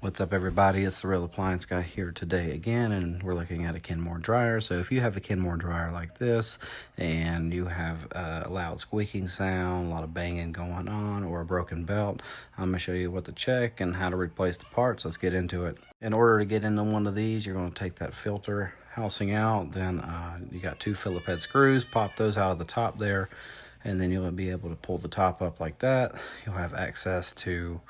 What's up, everybody? It's the Real Appliance Guy here today again, and we're looking at a Kenmore dryer. So if you have a Kenmore dryer like this and you have a loud squeaking sound, a lot of banging going on, or a broken belt, I'm going to show you what to check and how to replace the parts. Let's get into it. In order to get into one of these, you're going to take that filter housing out. Then you got 2 Phillips head screws. Pop those out of the top there, and then you'll be able to pull the top up like that. You'll have access to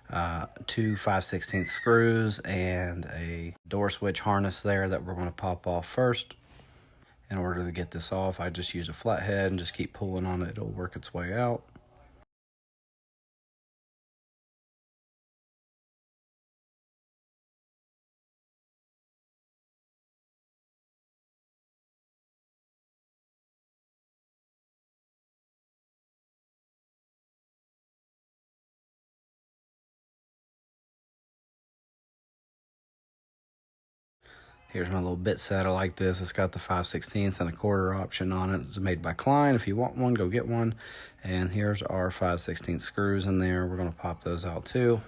2 5/16 screws and a door switch harness there that we're going to pop off first. In order to get this off, I just use a flathead and just keep pulling on it. It'll work its way out. Here's my little bit set. I like this. It's got the 5/16 and a quarter option on it. It's made by Klein. If you want one, go get one. And here's our 5/16 screws in there. We're going to pop those out too.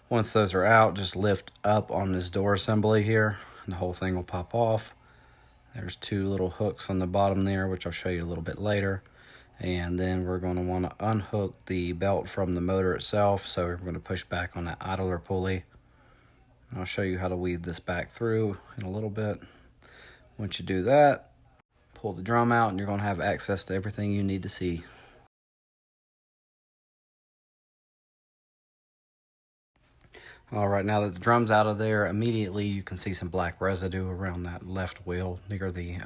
Once those are out, just lift up on this door assembly here, and the whole thing will pop off. There's 2 little hooks on the bottom there, which I'll show you a little bit later. And then we're going to want to unhook the belt from the motor itself. So we're going to push back on that idler pulley. I'll show you how to weave this back through in a little bit. Once you do that, pull the drum out and you're going to have access to everything you need to see. All right, now that the drum's out of there, immediately you can see some black residue around that left wheel near the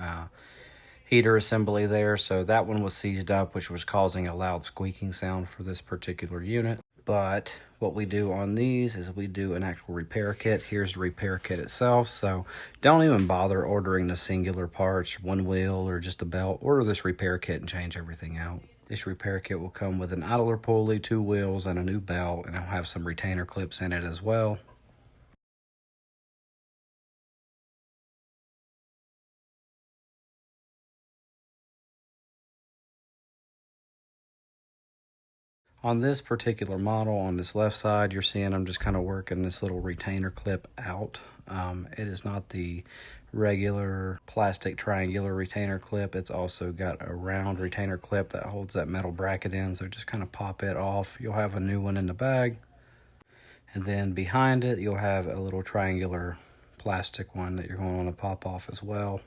heater assembly there. So that one was seized up, which was causing a loud squeaking sound for this particular unit. But what we do on these is we do an actual repair kit. Here's the repair kit itself. So don't even bother ordering the singular parts, one wheel or just a belt. Order this repair kit and change everything out. This repair kit will come with an idler pulley, 2 wheels, and a new belt, and it'll have some retainer clips in it as well. On this particular model, on this left side, you're seeing I'm just kind of working this little retainer clip out. It is not the regular plastic triangular retainer clip. It's also got a round retainer clip that holds that metal bracket in, so just kind of pop it off. You'll have a new one in the bag. And then behind it, you'll have a little triangular plastic one that you're going to want to pop off as well.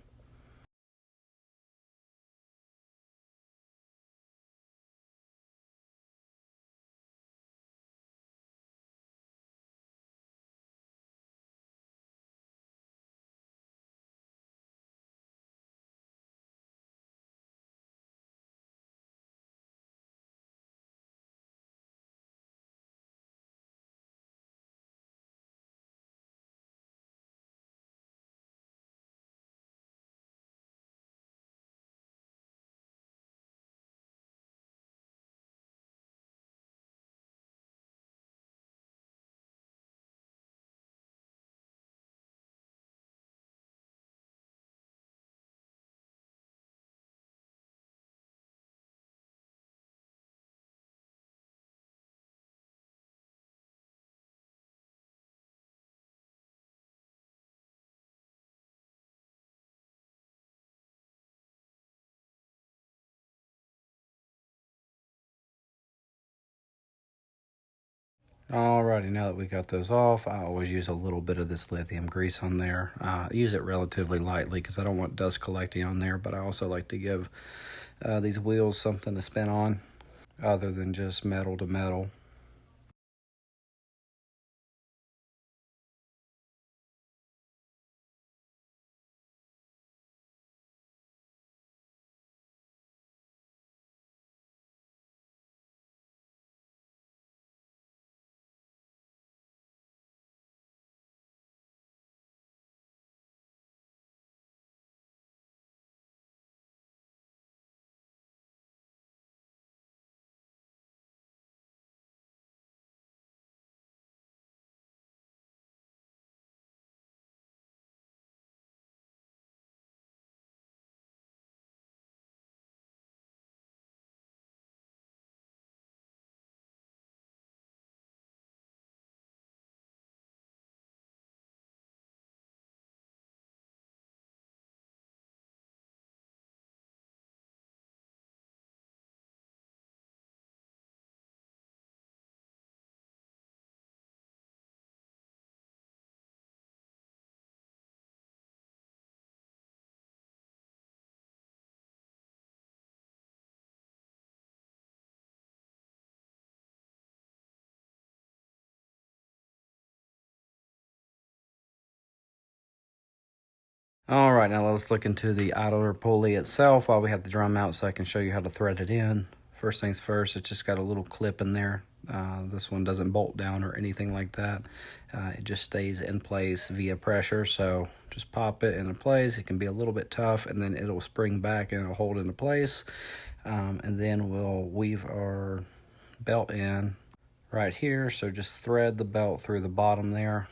Alrighty, now that we got those off, I always use a little bit of this lithium grease on there. Use it relatively lightly because I don't want dust collecting on there, but I also like to give these wheels something to spin on other than just metal to metal. All right, now let's look into the idler pulley itself while we have the drum out so I can show you how to thread it in. First things first, it's just got a little clip in there. This one doesn't bolt down or anything like that. It just stays in place via pressure, so just pop it into place. It can be a little bit tough, and then it'll spring back and it'll hold into place. And then we'll weave our belt in right here, so just thread the belt through the bottom there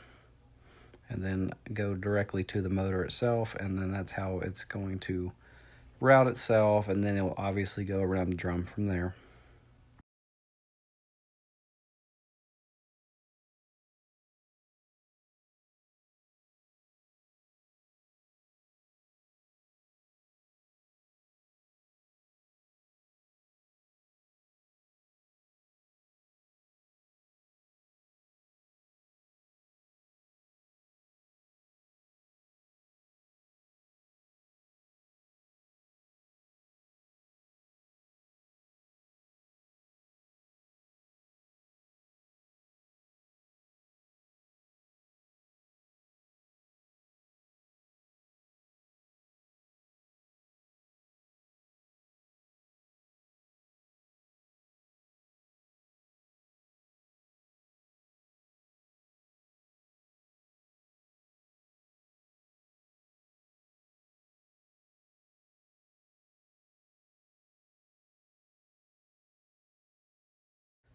and then go directly to the motor itself, and then that's how it's going to route itself, and then it will obviously go around the drum from there.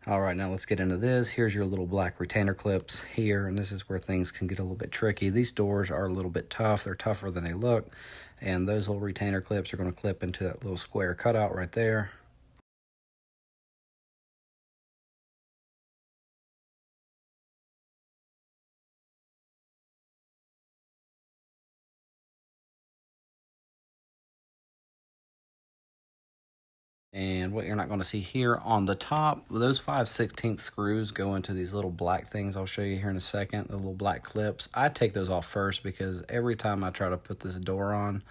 All right, now let's get into this. Here's your little black retainer clips here, and this is where things can get a little bit tricky. These doors are a little bit tough. They're tougher than they look, and those little retainer clips are going to clip into that little square cutout right there. And what you're not going to see here on the top, those 5/16 screws go into these little black things I'll show you here in a second, the little black clips. I take those off first because every time I try to put this door on,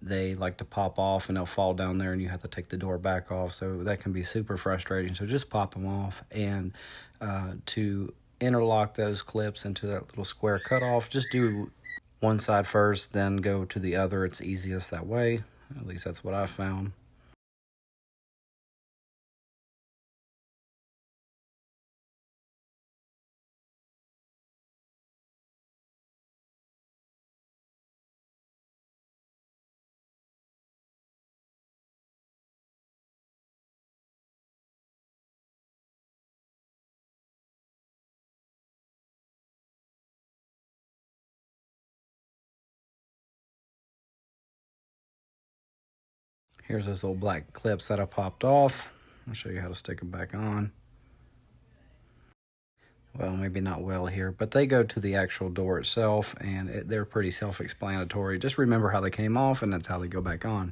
they like to pop off and they'll fall down there and you have to take the door back off. So that can be super frustrating. So just pop them off. And to interlock those clips into that little square cutoff, just do one side first, then go to the other. It's easiest that way. At least that's what I found. Here's those little black clips that I popped off. I'll show you how to stick them back on. Well, maybe not well here, but they go to the actual door itself, and they're pretty self-explanatory. Just remember how they came off, and that's how they go back on.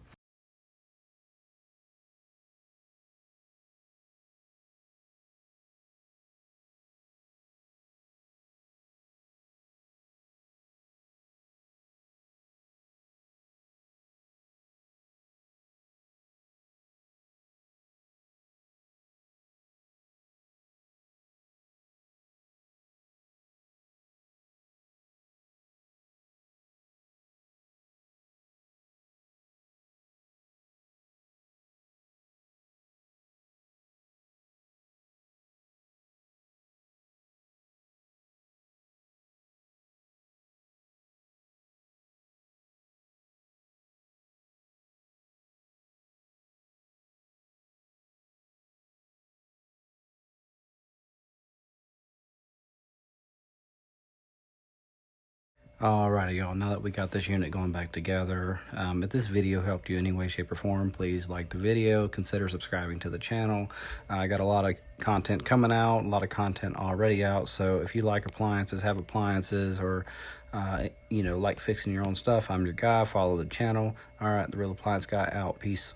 Alrighty, y'all. Now that we got this unit going back together, if this video helped you in any way, shape, or form, please like the video. Consider subscribing to the channel. I got a lot of content coming out, a lot of content already out. So if you like appliances, have appliances, or like fixing your own stuff, I'm your guy. Follow the channel. All right, the Real Appliance Guy out. Peace.